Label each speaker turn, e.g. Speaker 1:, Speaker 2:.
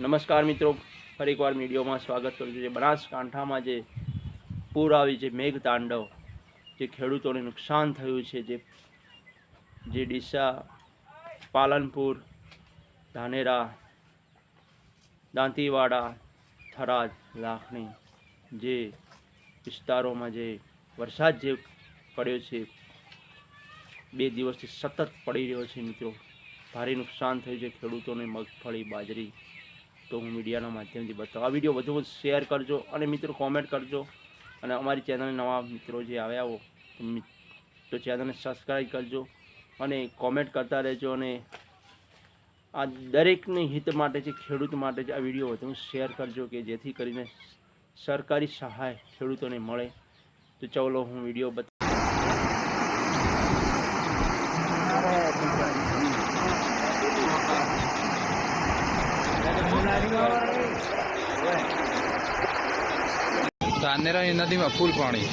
Speaker 1: નમસ્કાર મિત્રો, ફરી એકવાર વિડીયોમાં સ્વાગત કરું છું। જે બનાસકાંઠામાં જે પૂર આવી, જે મેઘ તાંડવ, જે ખેડૂતોને નુકસાન થયું છે, જે ડીસા, પાલનપુર, ધાનેરા, દાંતીવાડા, થરાદ, લાખણી જે વિસ્તારોમાં જે વરસાદ જે પડ્યો છે, 2 દિવસથી સતત પડી રહ્યો છે મિત્રો, ભારે નુકસાન થયું છે ખેડૂતોને મગફળી, બાજરી। તો હું મીડિયાના માધ્યમથી બતાવું। આ વિડીયો વધુ શેર કરજો અને મિત્રો કોમેન્ટ કરજો, અને અમારી ચેનલ નવા મિત્રો જે આવ્યા હો તો ચેનલને સબસ્ક્રાઈબ કરજો અને કોમેન્ટ કરતા રહેજો। અને આ દરેકની હિત માટે છે, ખેડૂત માટે છે, આ વિડીયો વધુ શેર કરજો કે જેથી કરીને સરકારી સહાય ખેડૂતોને મળે। તો ચાલો હું વિડીયો બતાવું।
Speaker 2: ધાનેરાની નદીમાં ફૂલ પાણી।